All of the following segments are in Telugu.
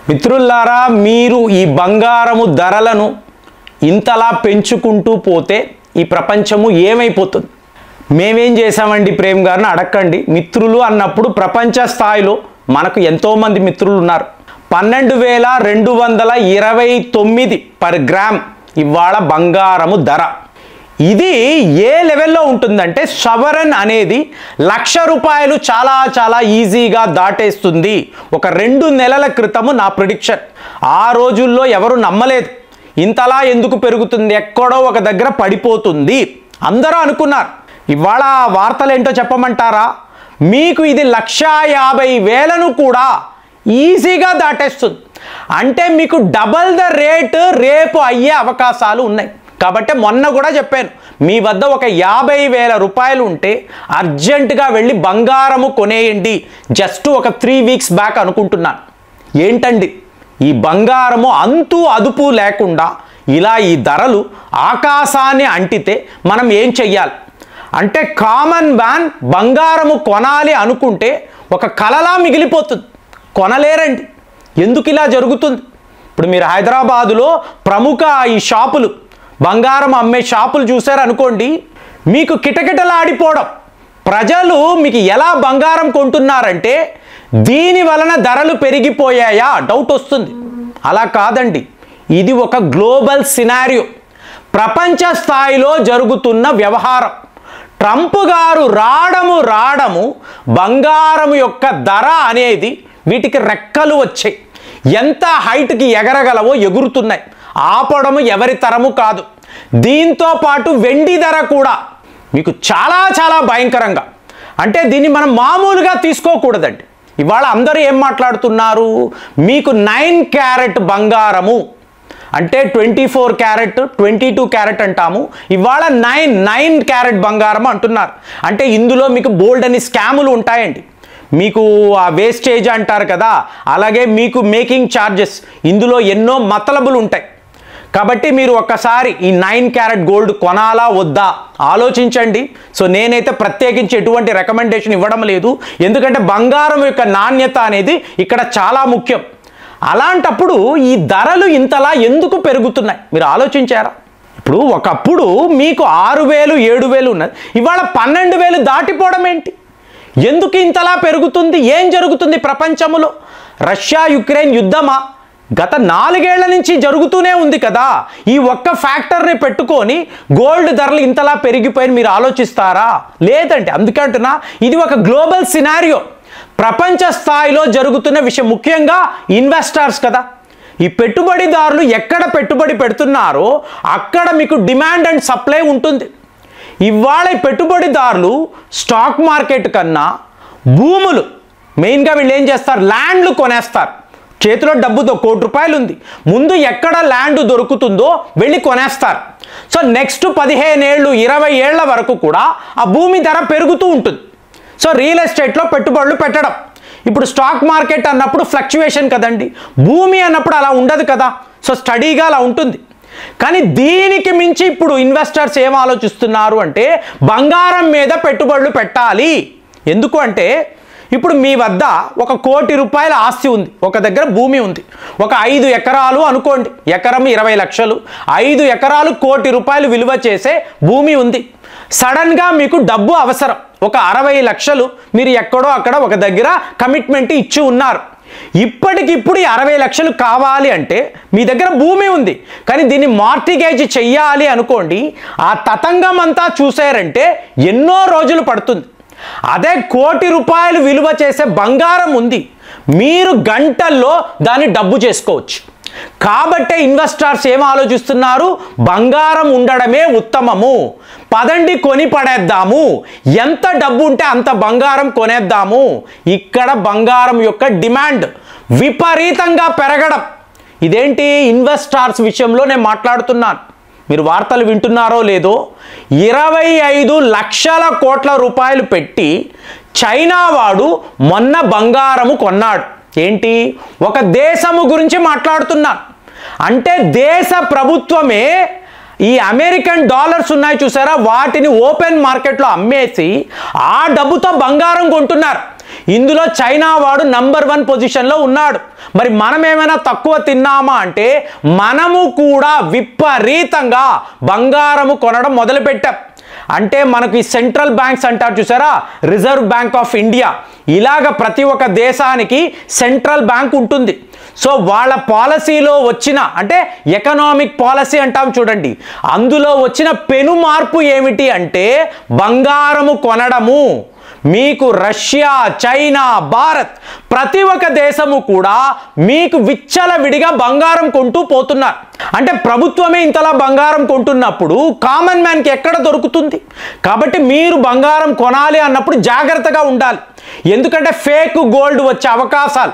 మిత్రులారా, మీరు ఈ బంగారము ధరలను ఇంతలా పెంచుకుంటూ పోతే ఈ ప్రపంచము ఏమైపోతుంది? మేమేం చేసామండి ప్రేమ్ గారిని అడగండి. మిత్రులు అన్నప్పుడు ప్రపంచ స్థాయిలో మనకు ఎంతోమంది మిత్రులు ఉన్నారు. 12,229 పర్ గ్రామ్ ఇవాళ బంగారము ధర. ఇది ఏ లెవెల్లో ఉంటుందంటే సవరన్ అనేది ₹1,00,000 చాలా చాలా ఈజీగా దాటేస్తుంది. ఒక 2 నెలల క్రితము నా ప్రిడిక్షన్. ఆ రోజుల్లో ఎవరు నమ్మలేదు. ఇంతలా ఎందుకు పెరుగుతుంది, ఎక్కడో ఒక దగ్గర పడిపోతుంది అందరూ అనుకున్నారు. ఇవాళ వార్తలు ఏంటో చెప్పమంటారా? మీకు ఇది 1,50,000ను కూడా ఈజీగా దాటేస్తుంది. అంటే మీకు డబల్ ద రేట్ రేపు అయ్యే అవకాశాలు ఉన్నాయి. కాబట్టి మొన్న కూడా చెప్పాను, మీ వద్ద ఒక ₹50,000 ఉంటే అర్జెంటుగా వెళ్ళి బంగారము కొనేయండి. జస్ట్ ఒక 3 వీక్స్ బ్యాక్ అనుకుంటున్నాను. ఏంటండి ఈ బంగారము అంతు అదుపు లేకుండా ఇలా ఈ ధరలు ఆకాశాన్ని అంటితే మనం ఏం చెయ్యాలి? అంటే కామన్ మ్యాన్ బంగారము కొనాలి అనుకుంటే ఒక కలలా మిగిలిపోతుంది. కొనలేరండి. ఎందుకు ఇలా జరుగుతుంది? ఇప్పుడు మీరు హైదరాబాదులో ప్రముఖ ఈ షాపులు, బంగారం అమ్మే షాపులు చూశారనుకోండి, మీకు కిటకిటలాడిపోవడం. ప్రజలు మీకు ఎలా బంగారం కొంటున్నారంటే దీని వలన ధరలు పెరిగిపోయాయా డౌట్ వస్తుంది. అలా కాదండి, ఇది ఒక గ్లోబల్ సినారియో, ప్రపంచ స్థాయిలో జరుగుతున్న వ్యవహారం. ట్రంప్ గారు రావడము బంగారం యొక్క ధర అనేది వీటికి రెక్కలు వచ్చాయి. ఎంత హైట్కి ఎగరగలవో ఎగురుతున్నాయి. ఆపడము ఎవరి తరము కాదు. దీంతో పాటు వెండి ధర కూడా మీకు చాలా చాలా భయంకరంగా, అంటే దీన్ని మనం మామూలుగా తీసుకోకూడదండి. ఇవాళ అందరూ ఏం మాట్లాడుతున్నారు? మీకు 9 క్యారెట్ బంగారము అంటే 24 క్యారెట్ 22 క్యారెట్ అంటాము, ఇవాళ 9 క్యారెట్ బంగారం అంటున్నారు. అంటే ఇందులో మీకు బోల్డ్ అని స్కాములు ఉంటాయండి. మీకు ఆ వేస్టేజ్ అంటారు కదా, అలాగే మీకు మేకింగ్ ఛార్జెస్, ఇందులో ఎన్నో మతలబులు ఉంటాయి. కాబట్టి మీరు ఒక్కసారి ఈ 9 క్యారెట్ గోల్డ్ కొనాలా వద్దా ఆలోచించండి. సో నేనైతే ప్రత్యేకించి ఎటువంటి రికమెండేషన్ ఇవ్వడం లేదు, ఎందుకంటే బంగారం యొక్క నాణ్యత అనేది ఇక్కడ చాలా ముఖ్యం. అలాంటప్పుడు ఈ ధరలు ఇంతలా ఎందుకు పెరుగుతున్నాయి మీరు ఆలోచించారా? ఇప్పుడు ఒకప్పుడు మీకు 6,000 7,000 ఉన్నది, ఇవాళ 12,000 దాటిపోవడం ఏంటి? ఎందుకు ఇంతలా పెరుగుతుంది? ఏం జరుగుతుంది ప్రపంచంలో? రష్యా యుక్రెయిన్ యుద్ధమా? గత 4 ఏళ్ల నుంచి జరుగుతూనే ఉంది కదా. ఈ ఒక్క ఫ్యాక్టర్ని పెట్టుకొని గోల్డ్ ధరలు ఇంతలా పెరిగిపోయి మీరు ఆలోచిస్తారా? లేదండి. అందుకంటున్నా ఇది ఒక గ్లోబల్ సినారియో, ప్రపంచ స్థాయిలో జరుగుతున్న విషయం. ముఖ్యంగా ఇన్వెస్టర్స్ కదా, ఈ పెట్టుబడిదారులు ఎక్కడ పెట్టుబడి పెడుతున్నారో అక్కడ మీకు డిమాండ్ అండ్ సప్లై ఉంటుంది. ఇవాళ ఈ పెట్టుబడిదారులు స్టాక్ మార్కెట్ కన్నా భూములు, మెయిన్గా వీళ్ళు ఏం చేస్తారు, ల్యాండ్లు కొనేస్తారు. చేతిలో డబ్బుతో ₹1,00,00,000 ఉంది, ముందు ఎక్కడ ల్యాండ్ దొరుకుతుందో వెళ్ళి కొనేస్తారు. సో నెక్స్ట్ 15 ఏళ్ళు 20 ఏళ్ల వరకు కూడా ఆ భూమి ధర పెరుగుతూ ఉంటుంది. సో రియల్ ఎస్టేట్లో పెట్టుబడులు పెట్టడం. ఇప్పుడు స్టాక్ మార్కెట్ అన్నప్పుడు ఫ్లక్చువేషన్ కదండి, భూమి అన్నప్పుడు అలా ఉండదు కదా. సో స్టడీగా అలా ఉంటుంది. కానీ దీనికి మించి ఇప్పుడు ఇన్వెస్టర్స్ ఏం ఆలోచిస్తున్నారు అంటే బంగారం మీద పెట్టుబడులు పెట్టాలి. ఎందుకు అంటే ఇప్పుడు మీ వద్ద ఒక ₹1,00,00,000 ఆస్తి ఉంది, ఒక దగ్గర భూమి ఉంది, ఒక 5 ఎకరాలు అనుకోండి, ఎకరం 20 లక్షలు, 5 ఎకరాలు ₹1,00,00,000 విలువ చేసే భూమి ఉంది. సడన్గా మీకు డబ్బు అవసరం, ఒక 60 లక్షలు మీరు ఎక్కడో అక్కడ ఒక దగ్గర కమిట్మెంట్ ఇచ్చి ఉన్నారు. ఇప్పటికిప్పుడు 60 లక్షలు కావాలి అంటే మీ దగ్గర భూమి ఉంది, కానీ దీన్ని మార్టిగేజ్ చెయ్యాలి అనుకోండి, ఆ తతంగం అంతా చూసారంటే ఎన్నో రోజులు పడుతుంది. అదే ₹1,00,00,000 విలువ చేసే బంగారం ఉంది, మీరు గంటల్లో దాన్ని డబ్బు చేసుకోవచ్చు. కాబట్టే ఇన్వెస్టర్స్ ఏం ఆలోచిస్తున్నారు, బంగారం ఉండడమే ఉత్తమము, పదండి కొని పడేద్దాము, ఎంత డబ్బు ఉంటే అంత బంగారం కొనేద్దాము. ఇక్కడ బంగారం యొక్క డిమాండ్ విపరీతంగా పెరగడం. ఇదేంటి ఇన్వెస్టర్స్ విషయంలో నేను మాట్లాడుతున్నాను, మీరు వార్తలు వింటున్నారో లేదో, 25 లక్షల కోట్ల రూపాయలు పెట్టి చైనా వాడు మొన్న బంగారము కొన్నాడు. ఏంటి, ఒక దేశము గురించి మాట్లాడుతున్నాను. అంటే దేశ ప్రభుత్వమే ఈ అమెరికన్ డాలర్స్ ఉన్నాయి చూసారా, వాటిని ఓపెన్ మార్కెట్లో అమ్మేసి ఆ డబ్బుతో బంగారం కొంటున్నారు. ఇందులో చైనా వాడు నంబర్ 1 పొజిషన్లో ఉన్నాడు. మరి మనం ఏమైనా తక్కువ తిన్నామా అంటే మనము కూడా విపరీతంగా బంగారము కొనడం మొదలుపెట్టాం. అంటే మనకు ఈ సెంట్రల్ బ్యాంక్స్ అంటారు చూసారా, రిజర్వ్ బ్యాంక్ ఆఫ్ ఇండియా, ఇలాగ ప్రతి ఒక్క దేశానికి సెంట్రల్ బ్యాంక్ ఉంటుంది. సో వాళ్ళ పాలసీలో వచ్చిన అంటే ఎకనామిక్ పాలసీ అంటాం చూడండి, అందులో వచ్చిన పెను మార్పు ఏమిటి అంటే బంగారము కొనడము. మీకు రష్యా, చైనా, భారత్ ప్రతి ఒక్క దేశము కూడా మీకు విచ్చలవిడిగా బంగారం కొంటూ పోతున్నారు. అంటే ప్రభుత్వమే ఇంతలా బంగారం కొంటున్నప్పుడు కామన్ మ్యాన్కి ఎక్కడ దొరుకుతుంది? కాబట్టి మీరు బంగారం కొనాలి అన్నప్పుడు జాగ్రత్తగా ఉండాలి. ఎందుకంటే ఫేక్ గోల్డ్ వచ్చే అవకాశాలు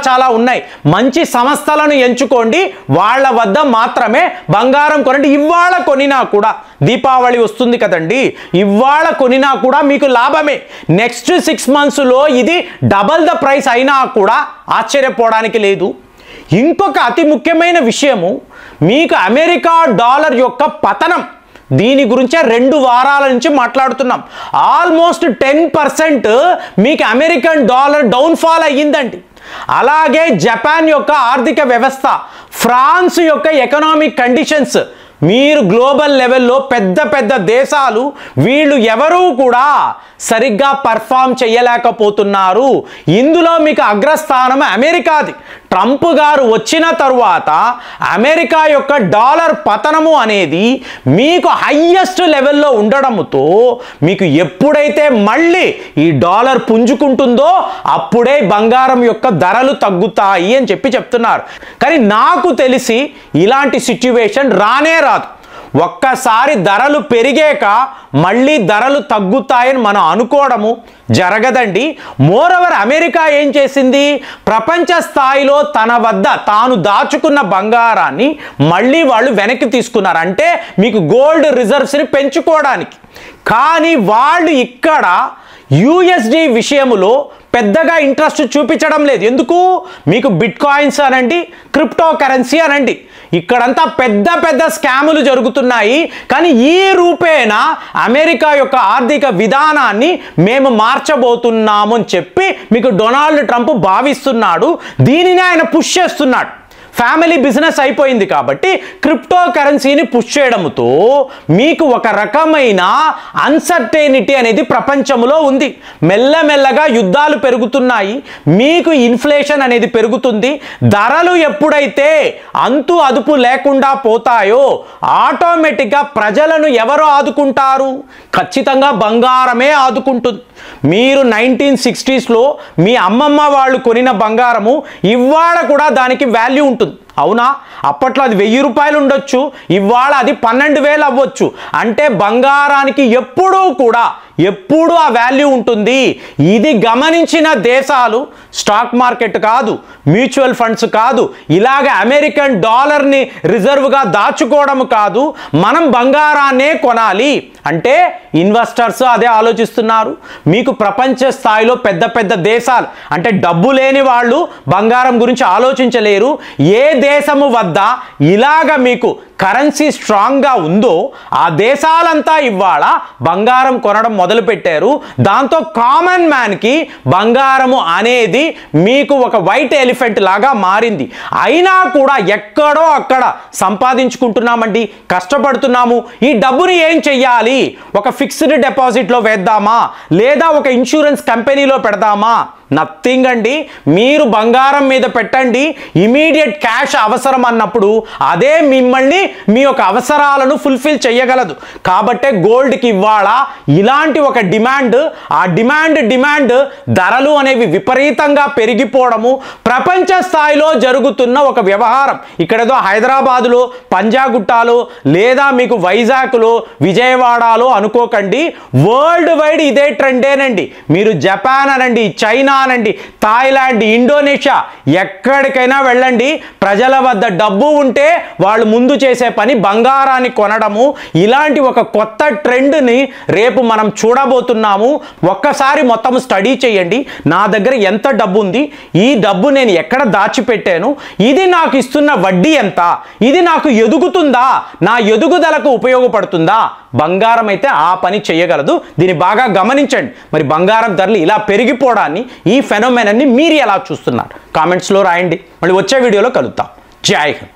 చాలా ఉన్నాయి. మంచి సంస్థలను ఎంచుకోండి, వాళ్ళ వద్ద మాత్రమే బంగారం కొనండి. ఇవాళ కొనినా కూడా, దీపావళి వస్తుంది కదండి, ఇవాళ కొనినా కూడా మీకు లాభమే. నెక్స్ట్ 6 monthsలో ఇది డబల్ ద ప్రైస్ అయినా కూడా ఆశ్చర్యపోవడానికి లేదు. ఇంకొక అతి ముఖ్యమైన విషయము, మీకు అమెరికా డాలర్ యొక్క పతనం, దీని గురించే 2 వారాల నుంచి మాట్లాడుతున్నాం. ఆల్మోస్ట్ 10% మీకు అమెరికన్ డాలర్ డౌన్ఫాల్ అయ్యిందండి. అలాగే జపాన్ యొక్క ఆర్థిక వ్యవస్థ, ఫ్రాన్స్ యొక్క ఎకనామిక్ కండిషన్స్, మీరు గ్లోబల్ లెవెల్లో పెద్ద దేశాలు వీళ్ళు ఎవరూ కూడా సరిగ్గా పర్ఫామ్ చేయలేకపోతున్నారు. ఇందులో మీకు అగ్రస్థానం అమెరికాది. ట్రంప్ గారు వచ్చిన తరువాత అమెరికా యొక్క డాలర్ పతనము అనేది మీకు హైయెస్ట్ లెవెల్లో ఉండడంతో మీకు ఎప్పుడైతే మళ్ళీ ఈ డాలర్ పుంజుకుంటుందో అప్పుడే బంగారం యొక్క ధరలు తగ్గుతాయి అని చెప్తున్నారు. కానీ నాకు తెలిసి ఇలాంటి సిచ్యువేషన్ రానే రాదు. ఒక్కసారి ధరలు పెరిగాక మళ్ళీ ధరలు తగ్గుతాయని మనం అనుకోవడము జరగదండి. మోరోవర్ అమెరికా ఏం చేసింది, ప్రపంచ స్థాయిలో తన వద్ద తాను దాచుకున్న బంగారాన్ని మళ్ళీ వాళ్ళు వెనక్కి తీసుకున్నారు. అంటే మీకు గోల్డ్ రిజర్వ్స్ని పెంచుకోవడానికి. కానీ వాళ్ళు ఇక్కడ యూఎస్డి విషయంలో పెద్దగా ఇంట్రెస్ట్ చూపించడం లేదు. ఎందుకు? మీకు బిట్ కాయిన్స్ అనండి, క్రిప్టో కరెన్సీ అనండి, ఇక్కడంతా పెద్ద స్కాములు జరుగుతున్నాయి. కానీ ఈ రూపేణ అమెరికా యొక్క ఆర్థిక విధానాన్ని మేము మార్చబోతున్నాము అని చెప్పి మీకు డొనాల్డ్ ట్రంప్ భావిస్తున్నాడు. దీనిని ఆయన పుష్ చేస్తున్నాడు. ఫ్యామిలీ బిజినెస్ అయిపోయింది కాబట్టి క్రిప్టో కరెన్సీని పుష్ చేయడంతో మీకు ఒక రకమైన అన్సర్టెనిటీ అనేది ప్రపంచంలో ఉంది. మెల్లమెల్లగా యుద్ధాలు పెరుగుతున్నాయి, మీకు ఇన్ఫ్లేషన్ అనేది పెరుగుతుంది. ధరలు ఎప్పుడైతే అంతు అదుపు లేకుండా పోతాయో ఆటోమేటిక్గా ప్రజలను ఎవరు ఆదుకుంటారు? ఖచ్చితంగా బంగారమే ఆదుకుంటుంది. మీరు 1960sలో మీ అమ్మమ్మ వాళ్ళు కొనిన బంగారము ఇవాళ కూడా దానికి వాల్యూ ఉంటుంది, అవునా? అప్పట్లో అది 1000 రూపాయలు ఉండొచ్చు, ఇవాళ అది 12,000 అవ్వచ్చు. అంటే బంగారానికి ఎప్పుడూ ఆ వాల్యూ ఉంటుంది. ఇది గమనించిన దేశాలు స్టాక్ మార్కెట్ కాదు, మ్యూచువల్ ఫండ్స్ కాదు, ఇలాగ అమెరికన్ డాలర్ని రిజర్వ్గా దాచుకోవడం కాదు, మనం బంగారాన్నే కొనాలి అంటే ఇన్వెస్టర్స్ అదే ఆలోచిస్తున్నారు. మీకు ప్రపంచ స్థాయిలో పెద్ద దేశాలు అంటే డబ్బు లేని వాళ్ళు బంగారం గురించి ఆలోచించలేరు. ఏ దేశము వద్ద ఇలాగ మీకు కరెన్సీ స్ట్రాంగ్గా ఉందో ఆ దేశాలంతా ఇవాళ బంగారం కొనడం మొదలుపెట్టారు. దాంతో కామన్ మ్యాన్కి బంగారము అనేది మీకు ఒక వైట్ ఎలిఫెంట్ లాగా మారింది. అయినా కూడా ఎక్కడో అక్కడ సంపాదించుకుంటున్నామండి, కష్టపడుతున్నాము. ఈ డబ్బుని ఏం చెయ్యాలి? ఒక ఫిక్స్డ్ డిపాజిట్లో వేద్దామా, లేదా ఒక ఇన్సూరెన్స్ కంపెనీలో పెడదామా? నథింగ్ అండి. మీరు బంగారం మీద పెట్టండి, ఇమీడియట్ క్యాష్ అవసరం అన్నప్పుడు అదే మిమ్మల్ని మీ యొక్క అవసరాలను ఫుల్ఫిల్ చేయగలదు. కాబట్టే గోల్డ్కి ఇవాళ ఇలాంటి ఒక డిమాండ్, ఆ డిమాండ్ ధరలు అనేవి విపరీతంగా పెరిగిపోవడము ప్రపంచ స్థాయిలో జరుగుతున్న ఒక వ్యవహారం. ఇక్కడేదో హైదరాబాదులో, పంజాగుట్టాలో, లేదా మీకు వైజాగ్లో, విజయవాడలో అనుకోకండి, వరల్డ్ వైడ్ ఇదే ట్రెండేనండి. మీరు జపాన్ అనండి, చైనా అనండి, థాయిలాండ్, ఇండోనేషియా, ఎక్కడికైనా వెళ్ళండి, ప్రజల వద్ద డబ్బు ఉంటే వాళ్ళు ముందు చేసే చేసే పని బంగారాన్ని కొనడము. ఇలాంటి ఒక కొత్త ట్రెండ్ని రేపు మనం చూడబోతున్నాము. ఒక్కసారి మొత్తం స్టడీ చేయండి. నా దగ్గర ఎంత డబ్బు ఉంది, ఈ డబ్బు నేను ఎక్కడ దాచిపెట్టాను, ఇది నాకు ఇస్తున్న వడ్డీ ఎంత, ఇది నాకు ఎదుగుతుందా, నా ఎదుగుదలకు ఉపయోగపడుతుందా? బంగారం అయితే ఆ పని చేయగలదు. దీన్ని బాగా గమనించండి. మరి బంగారం ధరలు ఇలా పెరిగిపోవడాన్ని, ఈ ఫెనోమెనన్ని మీరు ఎలా చూస్తున్నారు? కామెంట్స్లో రాయండి. మళ్ళీ వచ్చే వీడియోలో కలుద్దాం. జై హింద్.